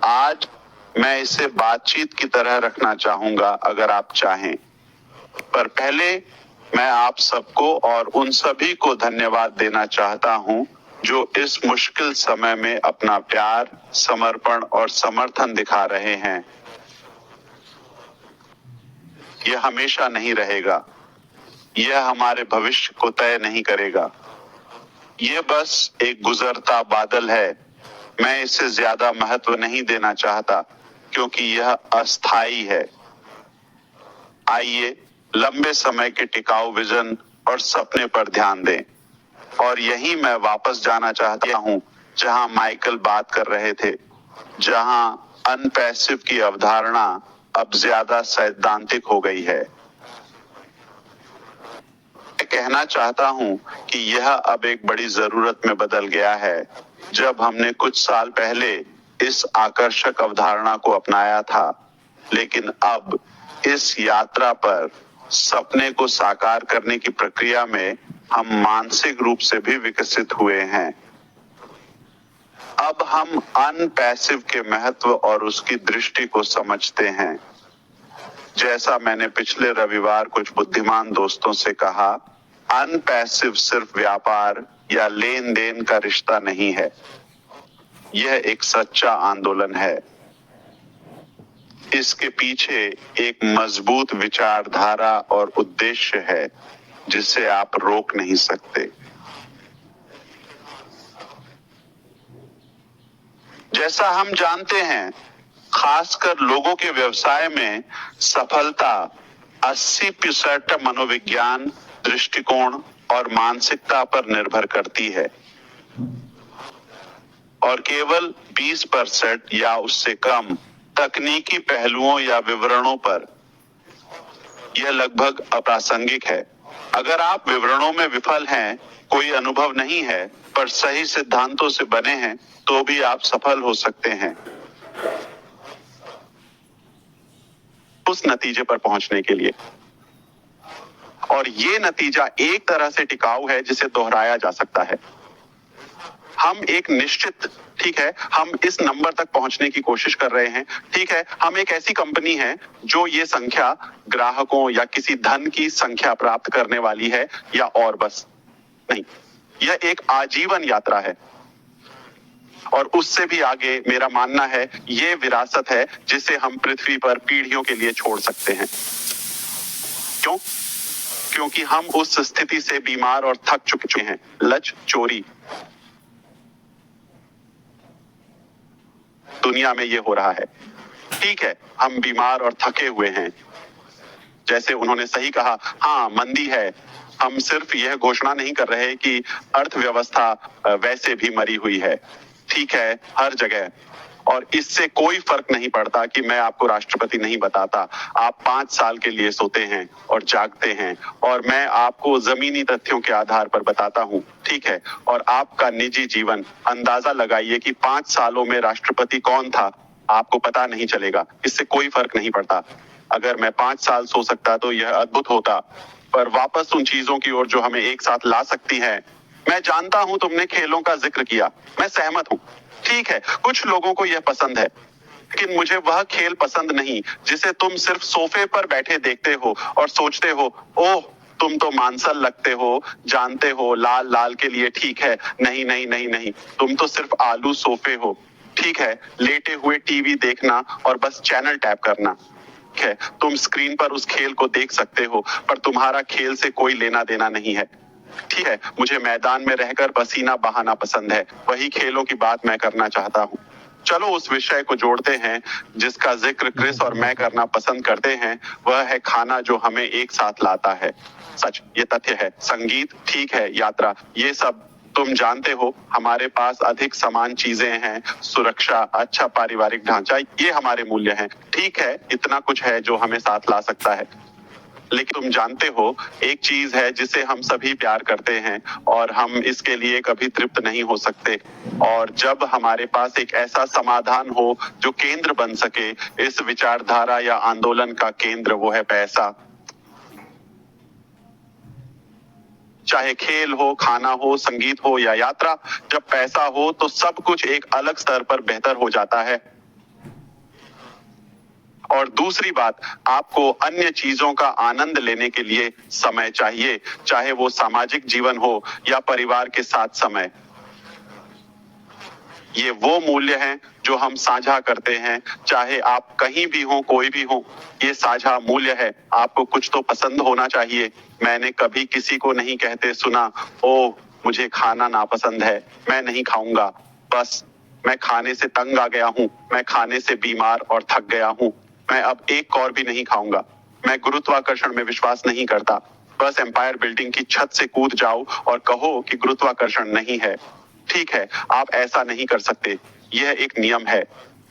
आज मैं इसे बातचीत की तरह रखना चाहूंगा अगर आप चाहें, पर पहले मैं आप सबको और उन सभी को धन्यवाद देना चाहता हूं जो इस मुश्किल समय में अपना प्यार, समर्पण और समर्थन दिखा रहे हैं। यह हमेशा नहीं रहेगा, यह हमारे भविष्य को तय नहीं करेगा। यह बस एक गुजरता बादल है। मैं इसे ज्यादा महत्व नहीं देना चाहता क्योंकि यह अस्थाई है। आइए लंबे समय के टिकाऊ विजन और सपने पर ध्यान दें। और यही मैं वापस जाना चाहता हूं जहां माइकल बात कर रहे थे, जहां अनपैसिव की अवधारणा अब ज्यादा सैद्धांतिक हो गई है। मैं कहना चाहता हूं कि यह अब एक बड़ी जरूरत में बदल गया है। जब हमने कुछ साल पहले इस आकर्षक अवधारणा को अपनाया था, लेकिन अब इस यात्रा पर सपने को साकार करने की प्रक्रिया में हम मानसिक रूप से भी विकसित हुए हैं। अब हम अनपैसिव के महत्व और उसकी दृष्टि को समझते हैं। जैसा मैंने पिछले रविवार कुछ बुद्धिमान दोस्तों से कहा, अनपैसिव सिर्फ व्यापार या लेन देन का रिश्ता नहीं है, यह एक सच्चा आंदोलन है। इसके पीछे एक मजबूत विचारधारा और उद्देश्य है जिसे आप रोक नहीं सकते। जैसा हम जानते हैं, खासकर लोगों के व्यवसाय में सफलता 80% मनोविज्ञान, दृष्टिकोण और मानसिकता पर निर्भर करती है और केवल 20% या उससे कम तकनीकी पहलुओं या विवरणों पर। यह लगभग अप्रासंगिक है। अगर आप विवरणों में विफल हैं, कोई अनुभव नहीं है, पर सही सिद्धांतों से बने हैं, तो भी आप सफल हो सकते हैं उस नतीजे पर पहुंचने के लिए। और ये नतीजा एक तरह से टिकाऊ है जिसे दोहराया जा सकता है। हम एक निश्चित, ठीक है, हम इस नंबर तक पहुंचने की कोशिश कर रहे हैं, ठीक है, हम एक ऐसी कंपनी है जो ये संख्या ग्राहकों या किसी धन की संख्या प्राप्त करने वाली है, या और बस नहीं, यह एक आजीवन यात्रा है। और उससे भी आगे मेरा मानना है, ये विरासत है जिसे हम पृथ्वी पर पीढ़ियों के लिए छोड़ सकते हैं। क्यों? क्योंकि हम उस स्थिति से बीमार और थक चुके हैं। लच चोरी दुनिया में ये हो रहा है। ठीक है, हम बीमार और थके हुए हैं। जैसे उन्होंने सही कहा, हाँ मंदी है। हम सिर्फ यह घोषणा नहीं कर रहे कि अर्थव्यवस्था वैसे भी मरी हुई है। ठीक है, हर जगह। और इससे कोई फर्क नहीं पड़ता कि मैं आपको राष्ट्रपति नहीं बताता। आप 5 साल के लिए सोते हैं और जागते हैं, और मैं आपको जमीनी तथ्यों के आधार पर बताता हूं, ठीक है। और आपका निजी जीवन, अंदाजा लगाइए कि 5 सालों में राष्ट्रपति कौन था, आपको पता नहीं चलेगा। इससे कोई फर्क नहीं पड़ता। अगर मैं 5 साल सो सकता तो यह अद्भुत होता। पर वापस उन चीजों की ओर जो हमें एक साथ ला सकती हैं। मैं जानता हूं तुमने खेलों का जिक्र किया, मैं सहमत हूं। ठीक है, कुछ लोगों को यह पसंद है, लेकिन मुझे वह खेल पसंद नहीं जिसे तुम सिर्फ सोफे पर बैठे देखते हो और सोचते हो, ओह तुम तो मांसल लगते हो, जानते हो लाल लाल के लिए ठीक है। नहीं नहीं नहीं नहीं, तुम तो सिर्फ आलू सोफे हो। ठीक है, लेटे हुए टीवी देखना और बस चैनल टैप करना। ठीक है, तुम स्क्रीन पर उस खेल को देख सकते हो, पर तुम्हारा खेल से कोई लेना देना नहीं है। ठीक है, मुझे मैदान में रहकर पसीना बहाना पसंद है। वही खेलों की बात मैं करना चाहता हूँ। चलो उस विषय को जोड़ते हैं जिसका जिक्र क्रिस और मैं करना पसंद करते हैं। वह है खाना जो हमें एक साथ लाता है। सच, ये तथ्य है। संगीत, ठीक है, यात्रा, ये सब तुम जानते हो। हमारे पास अधिक समान चीजें हैं, सुरक्षा, अच्छा पारिवारिक ढांचा, ये हमारे मूल्य हैं। ठीक है, इतना कुछ है जो हमें साथ ला सकता है। लेकिन तुम जानते हो, एक चीज है जिसे हम सभी प्यार करते हैं और हम इसके लिए कभी तृप्त नहीं हो सकते। और जब हमारे पास एक ऐसा समाधान हो जो केंद्र बन सके, इस विचारधारा या आंदोलन का केंद्र, वो है पैसा। चाहे खेल हो, खाना हो, संगीत हो या यात्रा, जब पैसा हो तो सब कुछ एक अलग स्तर पर बेहतर हो जाता है। और दूसरी बात, आपको अन्य चीजों का आनंद लेने के लिए समय चाहिए, चाहे वो सामाजिक जीवन हो या परिवार के साथ समय। ये वो मूल्य हैं जो हम साझा करते हैं, चाहे आप कहीं भी हो, कोई भी हो। ये साझा मूल्य है। आपको कुछ तो पसंद होना चाहिए। मैंने कभी किसी को नहीं कहते सुना, ओह मुझे खाना नापसंद है, मैं नहीं खाऊंगा। बस मैं खाने से तंग आ गया हूँ, मैं खाने से बीमार और थक गया हूँ, मैं अब एक और भी नहीं खाऊंगा। मैं गुरुत्वाकर्षण में विश्वास नहीं करता। बस एम्पायर बिल्डिंग की छत से कूद जाओ और कहो कि गुरुत्वाकर्षण नहीं है। ठीक है, आप ऐसा नहीं कर सकते, यह एक नियम है।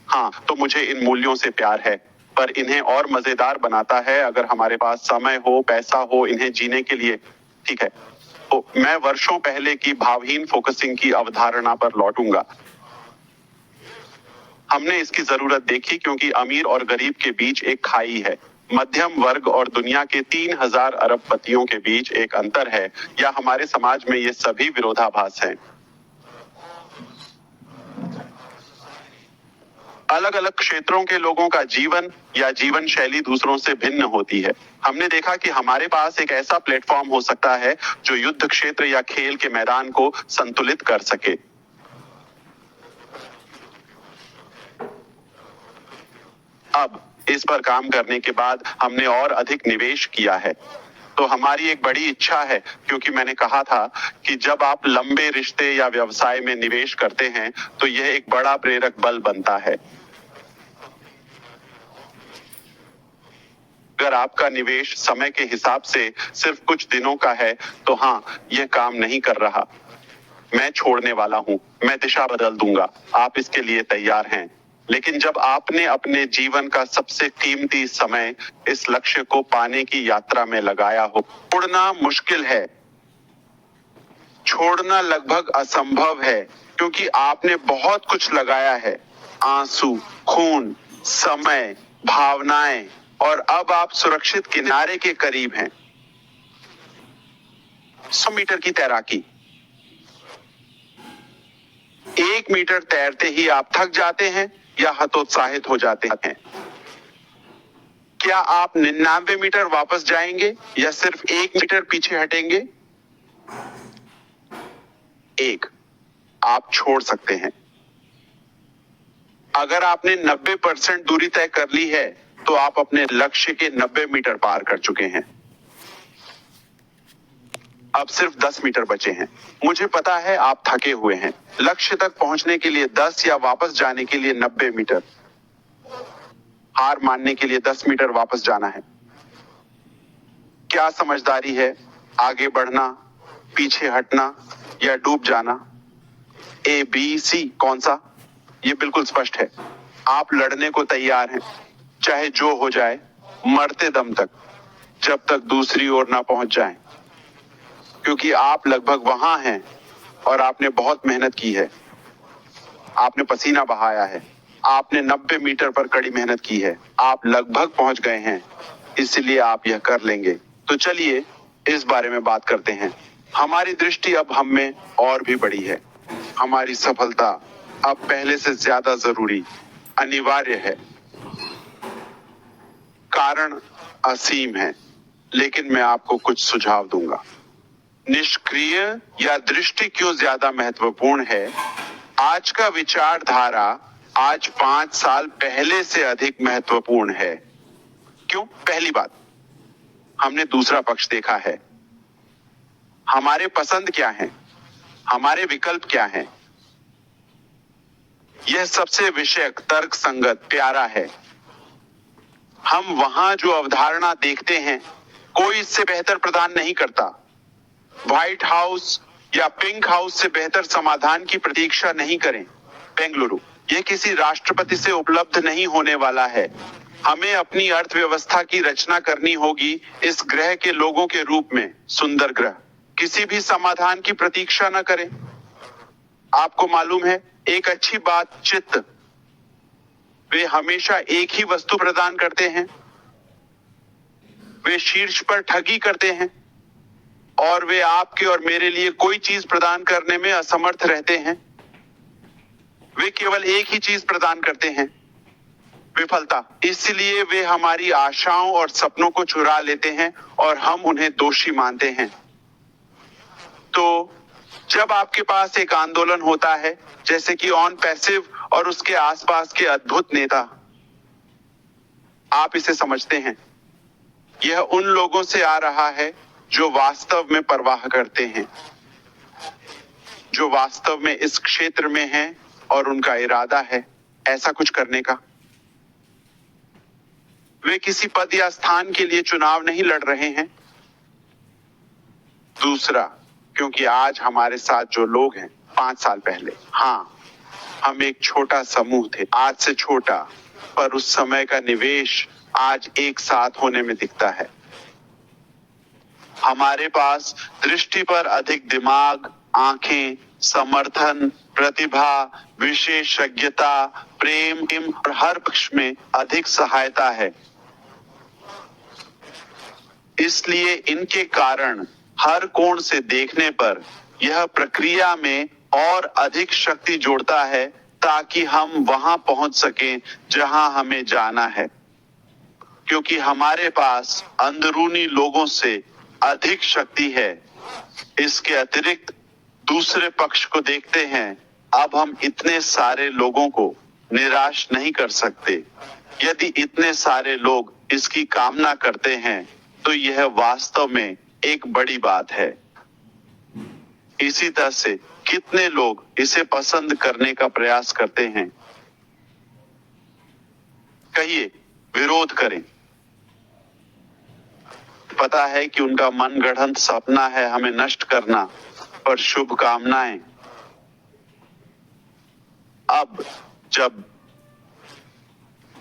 हाँ, तो मुझे इन मूल्यों से प्यार है, पर इन्हें और मजेदार बनाता है अगर हमारे पास समय हो, पैसा हो इन्हें जीने के लिए। ठीक है, तो मैं वर्षों पहले की भावहीन फोकसिंग की अवधारणा पर लौटूंगा। हमने इसकी जरूरत देखी क्योंकि अमीर और गरीब के बीच एक खाई है, मध्यम वर्ग और दुनिया के 3000 अरबपतियों के बीच एक अंतर है, या हमारे समाज में ये सभी विरोधाभास हैं। अलग अलग क्षेत्रों के लोगों का जीवन या जीवन शैली दूसरों से भिन्न होती है। हमने देखा कि हमारे पास एक ऐसा प्लेटफॉर्म हो सकता है जो युद्ध क्षेत्र या खेल के मैदान को संतुलित कर सके। अब इस पर काम करने के बाद हमने और अधिक निवेश किया है। तो हमारी एक बड़ी इच्छा है, क्योंकि मैंने कहा था कि जब आप लंबे रिश्ते या व्यवसाय में निवेश करते हैं तो यह एक बड़ा प्रेरक बल बनता है। अगर आपका निवेश समय के हिसाब से सिर्फ कुछ दिनों का है तो हाँ, यह काम नहीं कर रहा। मैं छोड़ने वाला हूँ, मैं दिशा बदल दूंगा। आप इसके लिए तैयार हैं। लेकिन जब आपने अपने जीवन का सबसे कीमती समय इस लक्ष्य को पाने की यात्रा में लगाया हो, छोड़ना मुश्किल है। छोड़ना लगभग असंभव है, क्योंकि आपने बहुत कुछ लगाया है, आंसू, खून, समय, भावनाएं, और अब आप सुरक्षित किनारे के करीब हैं। 100 मीटर की तैराकी। 1 मीटर तैरते ही आप थक जाते हैं या हतोत्साहित हो जाते हैं? क्या आप 99 मीटर वापस जाएंगे या सिर्फ 1 मीटर पीछे हटेंगे? एक, आप छोड़ सकते हैं। अगर आपने 90% दूरी तय कर ली है तो आप अपने लक्ष्य के 90 मीटर पार कर चुके हैं। अब सिर्फ 10 मीटर बचे हैं। मुझे पता है आप थके हुए हैं। लक्ष्य तक पहुंचने के लिए 10 या वापस जाने के लिए 90 मीटर। हार मानने के लिए 10 मीटर वापस जाना है। क्या समझदारी है? आगे बढ़ना, पीछे हटना या डूब जाना? ए, बी, सी, कौन सा? ये बिल्कुल स्पष्ट है। आप लड़ने को तैयार हैं, चाहे जो हो जाए, मरते दम तक, जब तक दूसरी ओर ना पहुंच जाएं। क्योंकि आप लगभग वहां हैं और आपने बहुत मेहनत की है। आपने पसीना बहाया है। आपने 90 मीटर पर कड़ी मेहनत की है। आप लगभग पहुंच गए हैं, इसलिए आप यह कर लेंगे। तो चलिए इस बारे में बात करते हैं। हमारी दृष्टि अब हम में और भी बड़ी है। हमारी सफलता अब पहले से ज्यादा जरूरी, अनिवार्य है। कारण असीम है, लेकिन मैं आपको कुछ सुझाव दूंगा। निष्क्रिय या दृष्टि क्यों ज्यादा महत्वपूर्ण है? आज का विचारधारा आज 5 साल पहले से अधिक महत्वपूर्ण है। क्यों? पहली बात, हमने दूसरा पक्ष देखा है। हमारे पसंद क्या हैं? हमारे विकल्प क्या हैं? यह सबसे विषयक, तर्क संगत, प्यारा है। हम वहां जो अवधारणा देखते हैं, कोई इससे बेहतर प्रदान नहीं करता। व्हाइट हाउस या पिंक हाउस से बेहतर समाधान की प्रतीक्षा नहीं करें। बेंगलुरु, यह किसी राष्ट्रपति से उपलब्ध नहीं होने वाला है। हमें अपनी अर्थव्यवस्था की रचना करनी होगी इस ग्रह के लोगों के रूप में। सुंदर ग्रह। किसी भी समाधान की प्रतीक्षा न करें। आपको मालूम है, एक अच्छी बातचीत, वे हमेशा एक ही वस्तु प्रदान करते हैं। वे शीर्ष पर ठगी करते हैं और वे आपके और मेरे लिए कोई चीज प्रदान करने में असमर्थ रहते हैं। वे केवल एक ही चीज प्रदान करते हैं, विफलता। इसलिए वे हमारी आशाओं और सपनों को चुरा लेते हैं और हम उन्हें दोषी मानते हैं। तो जब आपके पास एक आंदोलन होता है, जैसे कि ऑन पैसिव और उसके आसपास के अद्भुत नेता, आप इसे समझते हैं, यह उन लोगों से आ रहा है जो वास्तव में परवाह करते हैं, जो वास्तव में इस क्षेत्र में हैं और उनका इरादा है ऐसा कुछ करने का। वे किसी पद या स्थान के लिए चुनाव नहीं लड़ रहे हैं। दूसरा, क्योंकि आज हमारे साथ जो लोग हैं, 5 साल पहले, हाँ, हम एक छोटा समूह थे, आज से छोटा, पर उस समय का निवेश आज एक साथ होने में दिखता है। हमारे पास दृष्टि पर अधिक दिमाग, आंखें, समर्थन, प्रतिभा, विशेषज्ञता, प्रेम और हर पक्ष में अधिक सहायता है। इसलिए इनके कारण हर कोण से देखने पर यह प्रक्रिया में और अधिक शक्ति जोड़ता है ताकि हम वहां पहुंच सकें जहां हमें जाना है। क्योंकि हमारे पास अंदरूनी लोगों से अधिक शक्ति है। इसके अतिरिक्त दूसरे पक्ष को देखते हैं, अब हम इतने सारे लोगों को निराश नहीं कर सकते। यदि इतने सारे लोग इसकी कामना करते हैं तो यह वास्तव में एक बड़ी बात है। इसी तरह से कितने लोग इसे पसंद करने का प्रयास करते हैं? कहिए, विरोध करें। पता है कि उनका मनगढ़ंत सपना है हमें नष्ट करना, पर शुभकामनाएं। अब जब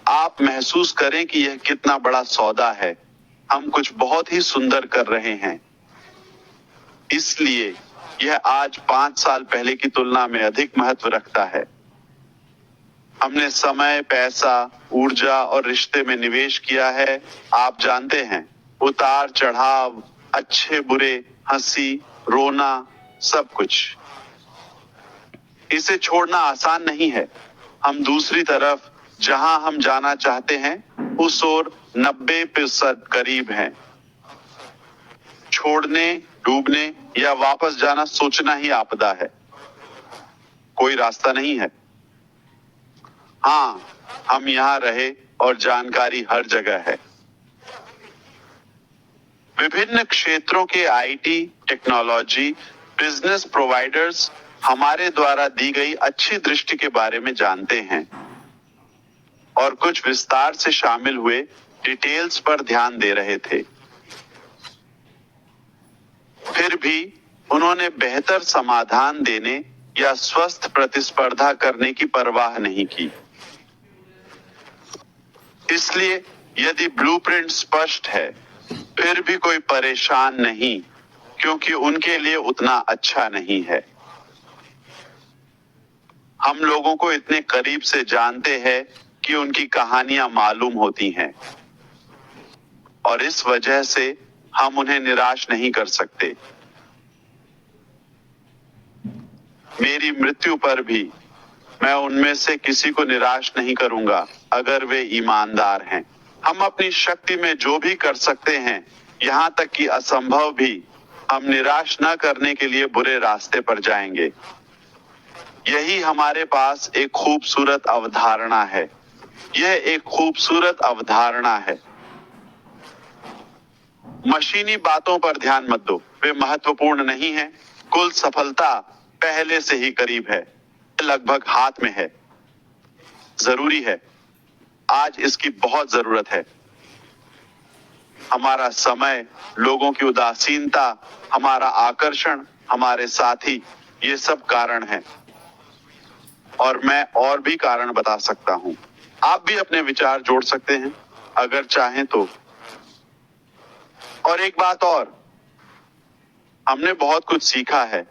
आप महसूस करें कि यह कितना बड़ा सौदा है, हम कुछ बहुत ही सुंदर कर रहे हैं। इसलिए यह आज 5 साल पहले की तुलना में अधिक महत्व रखता है। हमने समय, पैसा, ऊर्जा और रिश्ते में निवेश किया है। आप जानते हैं, उतार चढ़ाव, अच्छे बुरे, हंसी, रोना, सब कुछ। इसे छोड़ना आसान नहीं है। हम दूसरी तरफ जहां हम जाना चाहते हैं उस ओर 90% करीब हैं। छोड़ने, डूबने या वापस जाना सोचना ही आपदा है। कोई रास्ता नहीं है। हाँ, हम यहां रहे और जानकारी हर जगह है। विभिन्न क्षेत्रों के आईटी, टेक्नोलॉजी, बिजनेस प्रोवाइडर्स हमारे द्वारा दी गई अच्छी दृष्टि के बारे में जानते हैं और कुछ विस्तार से शामिल हुए डिटेल्स पर ध्यान दे रहे थे। फिर भी उन्होंने बेहतर समाधान देने या स्वस्थ प्रतिस्पर्धा करने की परवाह नहीं की। इसलिए यदि ब्लूप्रिंट स्पष्ट है, फिर भी कोई परेशान नहीं, क्योंकि उनके लिए उतना अच्छा नहीं है। हम लोगों को इतने करीब से जानते हैं कि उनकी कहानियां मालूम होती हैं और इस वजह से हम उन्हें निराश नहीं कर सकते। मेरी मृत्यु पर भी मैं उनमें से किसी को निराश नहीं करूंगा अगर वे ईमानदार हैं। हम अपनी शक्ति में जो भी कर सकते हैं, यहाँ तक कि असंभव भी, हम निराश न करने के लिए बुरे रास्ते पर जाएंगे। यही हमारे पास एक खूबसूरत अवधारणा है। यह एक खूबसूरत अवधारणा है। मशीनी बातों पर ध्यान मत दो, वे महत्वपूर्ण नहीं हैं। कुल सफलता पहले से ही करीब है, लगभग हाथ में है। जरूरी है, आज इसकी बहुत जरूरत है। हमारा समय, लोगों की उदासीनता, हमारा आकर्षण, हमारे साथी, ये सब कारण हैं। और मैं और भी कारण बता सकता हूं। आप भी अपने विचार जोड़ सकते हैं अगर चाहें तो। और एक बात और, हमने बहुत कुछ सीखा है।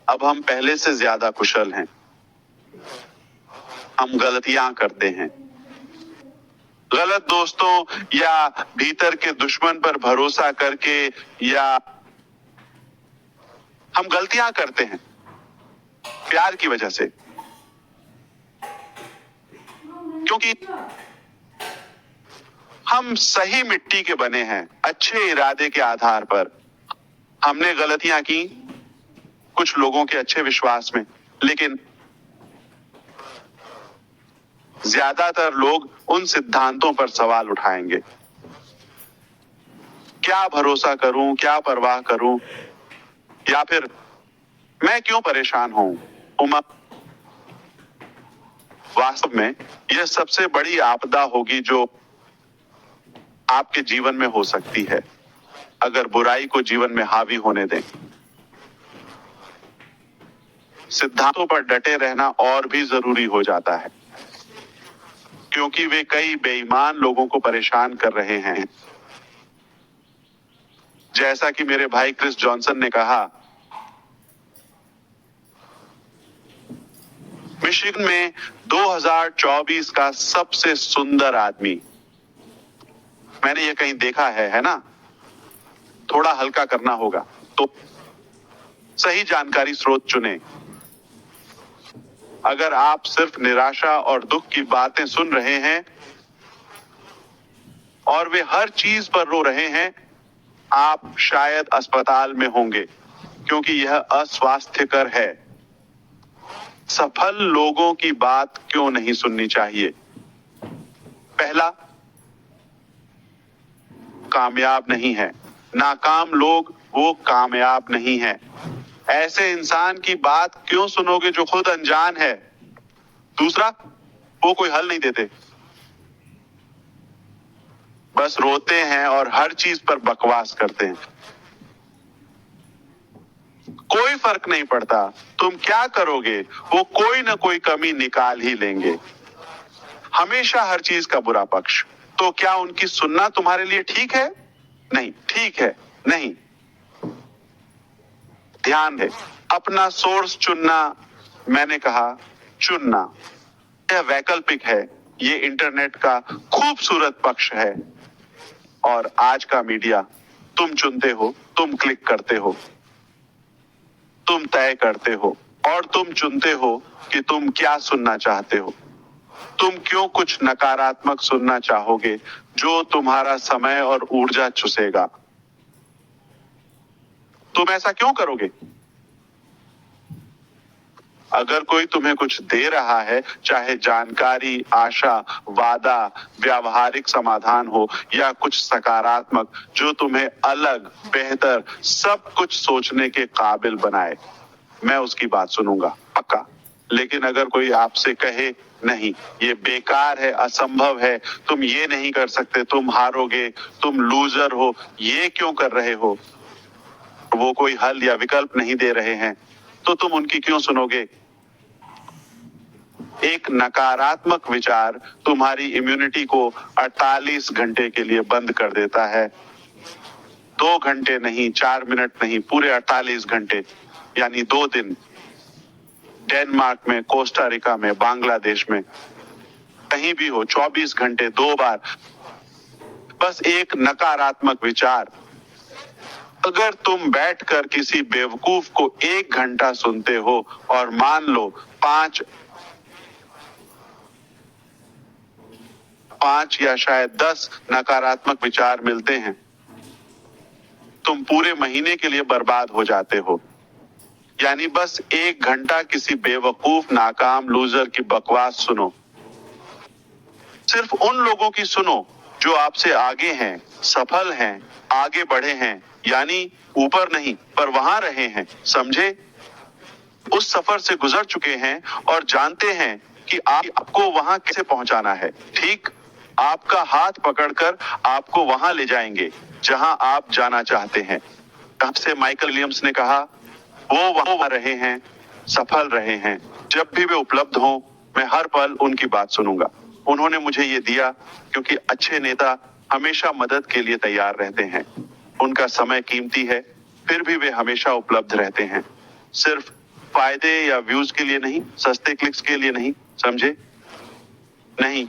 अब हम पहले से ज्यादा कुशल हैं। हम गलतियां करते हैं। गलत दोस्तों या भीतर के दुश्मन पर भरोसा करके, या हम गलतियां करते हैं प्यार की वजह से। क्योंकि हम सही मिट्टी के बने हैं, अच्छे इरादे के आधार पर। हमने गलतियां की कुछ लोगों के अच्छे विश्वास में, लेकिन ज्यादातर लोग उन सिद्धांतों पर सवाल उठाएंगे। क्या भरोसा करूं, क्या परवाह करूं, या फिर मैं क्यों परेशान हूं? उमा, वास्तव में यह सबसे बड़ी आपदा होगी जो आपके जीवन में हो सकती है, अगर बुराई को जीवन में हावी होने दें। सिद्धांतों पर डटे रहना और भी जरूरी हो जाता है, क्योंकि वे कई बेईमान लोगों को परेशान कर रहे हैं। जैसा कि मेरे भाई क्रिस जॉनसन ने कहा, मिशिगन में 2024 का सबसे सुंदर आदमी, मैंने ये कहीं देखा है ना? थोड़ा हल्का करना होगा तो सही जानकारी स्रोत चुनें। अगर आप सिर्फ निराशा और दुख की बातें सुन रहे हैं और वे हर चीज पर रो रहे हैं, आप शायद अस्पताल में होंगे, क्योंकि यह अस्वास्थ्यकर है। सफल लोगों की बात क्यों नहीं सुननी चाहिए? पहला, कामयाब नहीं है। नाकाम लोग वो कामयाब नहीं है। ऐसे इंसान की बात क्यों सुनोगे जो खुद अनजान है? दूसरा, वो कोई हल नहीं देते, बस रोते हैं और हर चीज पर बकवास करते हैं। कोई फर्क नहीं पड़ता तुम क्या करोगे, वो कोई ना कोई कमी निकाल ही लेंगे। हमेशा हर चीज का बुरा पक्ष। तो क्या उनकी सुनना तुम्हारे लिए ठीक है? नहीं, ठीक है नहीं। ध्यान है, अपना सोर्स चुनना, मैंने कहा चुनना, यह वैकल्पिक है। ये इंटरनेट का खूबसूरत पक्ष है। और आज का मीडिया, तुम चुनते हो, तुम क्लिक करते हो, तुम तय करते हो, और तुम चुनते हो कि तुम क्या सुनना चाहते हो। तुम क्यों कुछ नकारात्मक सुनना चाहोगे जो तुम्हारा समय और ऊर्जा चुसेगा? तुम ऐसा क्यों करोगे? अगर कोई तुम्हें कुछ दे रहा है, चाहे जानकारी, आशा, वादा, व्यावहारिक समाधान हो या कुछ सकारात्मक जो तुम्हें अलग, बेहतर, सब कुछ सोचने के काबिल बनाए, मैं उसकी बात सुनूंगा, पक्का। लेकिन अगर कोई आपसे कहे नहीं, ये बेकार है, असंभव है, तुम ये नहीं कर सकते, तुम हारोगे, तुम लूजर हो, ये क्यों कर रहे हो, वो कोई हल या विकल्प नहीं दे रहे हैं, तो तुम उनकी क्यों सुनोगे? एक नकारात्मक विचार तुम्हारी इम्यूनिटी को 48 घंटे के लिए बंद कर देता है। 2 घंटे नहीं, 4 मिनट नहीं, पूरे 48 घंटे, यानी 2 दिन। डेनमार्क में, कोस्टा रिका में, बांग्लादेश में, कहीं भी हो, 24 घंटे 2 बार, बस एक नकारात्मक विचार। अगर तुम बैठकर किसी बेवकूफ को 1 घंटा सुनते हो और मान लो 5 या शायद 10 नकारात्मक विचार मिलते हैं, तुम पूरे महीने के लिए बर्बाद हो जाते हो। यानी बस 1 घंटा किसी बेवकूफ, नाकाम, लूजर की बकवास सुनो। सिर्फ उन लोगों की सुनो जो आपसे आगे हैं, सफल हैं, आगे बढ़े हैं, यानी ऊपर नहीं पर वहां रहे हैं, समझे? उस सफर से गुजर चुके हैं और जानते हैं कि आपको वहां कैसे पहुंचाना है। ठीक, आपका हाथ पकड़कर आपको वहां ले जाएंगे जहां आप जाना चाहते हैं। तब से माइकल विलियम्स ने कहा, वो वहां रहे हैं, सफल रहे हैं। जब भी वे उपलब्ध हों, मैं हर पल उनकी बात सुनूंगा। उन्होंने मुझे ये दिया क्योंकि अच्छे नेता हमेशा मदद के लिए तैयार रहते हैं। उनका समय कीमती है, फिर भी वे हमेशा उपलब्ध रहते हैं। सिर्फ फायदे या व्यूज के लिए नहीं, सस्ते क्लिक्स के लिए नहीं, समझे? नहीं,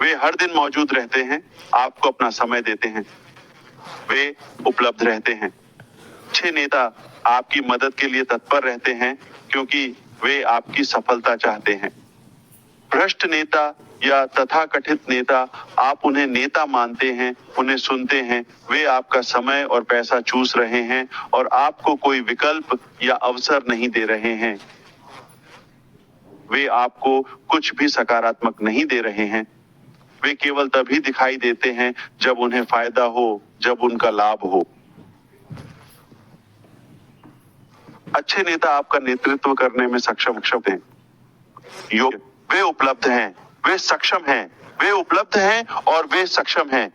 वे हर दिन मौजूद रहते हैं, आपको अपना समय देते हैं, वे उपलब्ध रहते हैं। अच्छे नेता आपकी मदद के लिए तत्पर रहते हैं क्योंकि वे आपकी सफलता चाहते हैं। भ्रष्ट नेता या तथाकथित नेता, आप उन्हें नेता मानते हैं, उन्हें सुनते हैं, वे आपका समय और पैसा चूस रहे हैं और आपको कोई विकल्प या अवसर नहीं दे रहे हैं। वे आपको कुछ भी सकारात्मक नहीं दे रहे हैं। वे केवल तभी दिखाई देते हैं जब उन्हें फायदा हो, जब उनका लाभ हो। अच्छे नेता आपका नेतृत्व करने में सक्षम हैं। योग्य, वे उपलब्ध हैं, वे सक्षम हैं, वे उपलब्ध हैं और वे सक्षम हैं।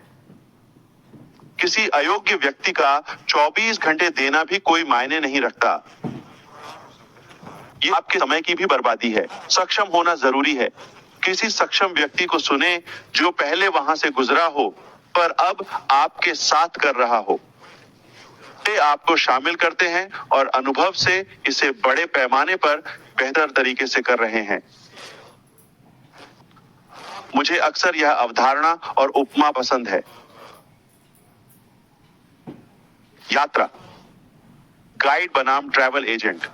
किसी अयोग्य व्यक्ति का 24 घंटे देना भी कोई मायने नहीं रखता। ये आपके समय की भी बर्बादी है। सक्षम होना जरूरी है। किसी सक्षम व्यक्ति को सुने जो पहले वहां से गुजरा हो, पर अब आपके साथ कर रहा हो। वे आपको शामिल करते हैं और अनुभव से इसे बड़े पैमाने पर बेहतर तरीके से कर रहे हैं। मुझे अक्सर यह अवधारणा और उपमा पसंद है। यात्रा, गाइड बनाम ट्रैवल एजेंट।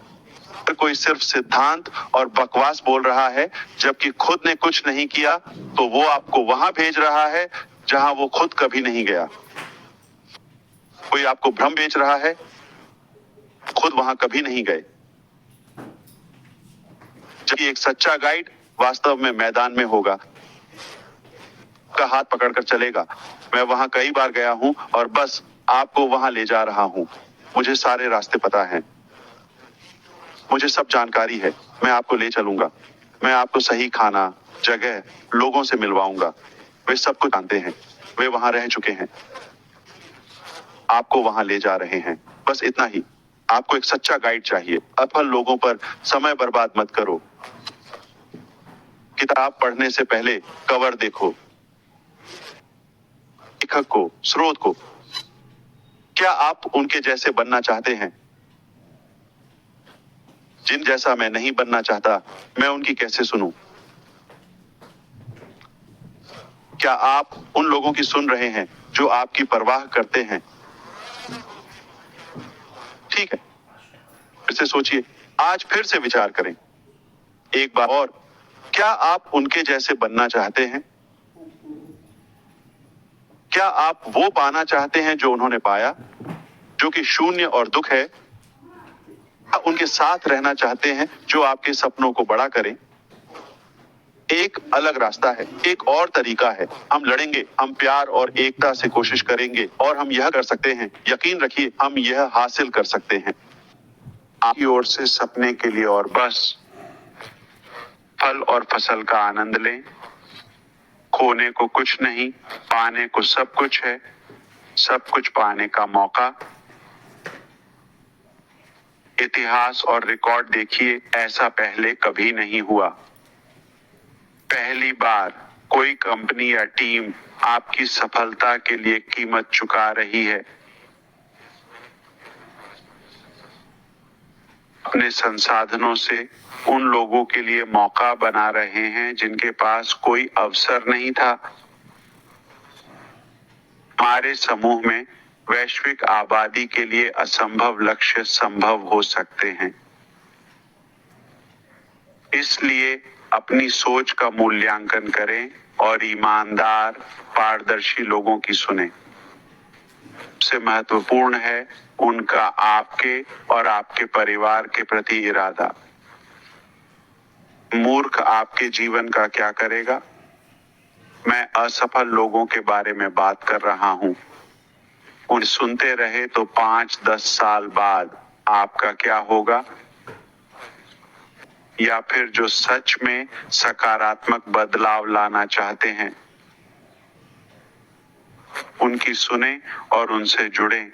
कोई सिर्फ सिद्धांत और बकवास बोल रहा है, जबकि खुद ने कुछ नहीं किया, तो वो आपको वहां भेज रहा है जहां वो खुद कभी नहीं गया। कोई आपको भ्रम बेच रहा है, खुद वहां कभी नहीं गए। जबकि एक सच्चा गाइड वास्तव में मैदान में होगा, का हाथ पकड़कर चलेगा। मैं वहां कई बार गया हूं और बस आपको वहां ले जा रहा हूं। मुझे सारे रास्ते पता हैं। मुझे सब जानकारी है। मैं आपको ले चलूंगा। मैं आपको सही खाना, जगह, लोगों से मिलवाऊंगा। वे सब कुछ जानते हैं। वे वहां रह चुके हैं। आपको वहां ले जा रहे हैं। बस इतना ही। आपको एक सच्चा गाइड चाहिए। असफल लोगों पर समय बर्बाद मत करो। किताब पढ़ने से पहले कवर देखो, लेखक को, स्रोत को। क्या आप उनके जैसे बनना चाहते हैं? जिन जैसा मैं नहीं बनना चाहता, मैं उनकी कैसे सुनूं? क्या आप उन लोगों की सुन रहे हैं जो आपकी परवाह करते हैं? ठीक है, फिर से सोचिए। आज फिर से विचार करें। एक बार और, क्या आप उनके जैसे बनना चाहते हैं? क्या आप वो पाना चाहते हैं जो उन्होंने पाया, जो कि शून्य और दुख है? क्या उनके साथ रहना चाहते हैं जो आपके सपनों को बड़ा करे? एक अलग रास्ता है, एक और तरीका है। हम लड़ेंगे, हम प्यार और एकता से कोशिश करेंगे और हम यह कर सकते हैं। यकीन रखिए, हम यह हासिल कर सकते हैं। आपकी ओर से सपने के लिए और बस फल और फसल का आनंद लें। खोने को कुछ नहीं, पाने को सब कुछ है। सब कुछ पाने का मौका। इतिहास और रिकॉर्ड देखिए, ऐसा पहले कभी नहीं हुआ। पहली बार कोई कंपनी या टीम आपकी सफलता के लिए कीमत चुका रही है। अपने संसाधनों से उन लोगों के लिए मौका बना रहे हैं जिनके पास कोई अवसर नहीं था। हमारे समूह में वैश्विक आबादी के लिए असंभव लक्ष्य संभव हो सकते हैं। इसलिए अपनी सोच का मूल्यांकन करें और ईमानदार, पारदर्शी लोगों की सुने। सबसे महत्वपूर्ण है उनका आपके और आपके परिवार के प्रति इरादा। मूर्ख आपके जीवन का क्या करेगा? मैं असफल लोगों के बारे में बात कर रहा हूं। उन्हें सुनते रहे तो 5-10 साल बाद आपका क्या होगा? या फिर जो सच में सकारात्मक बदलाव लाना चाहते हैं, उनकी सुने और उनसे जुड़ें।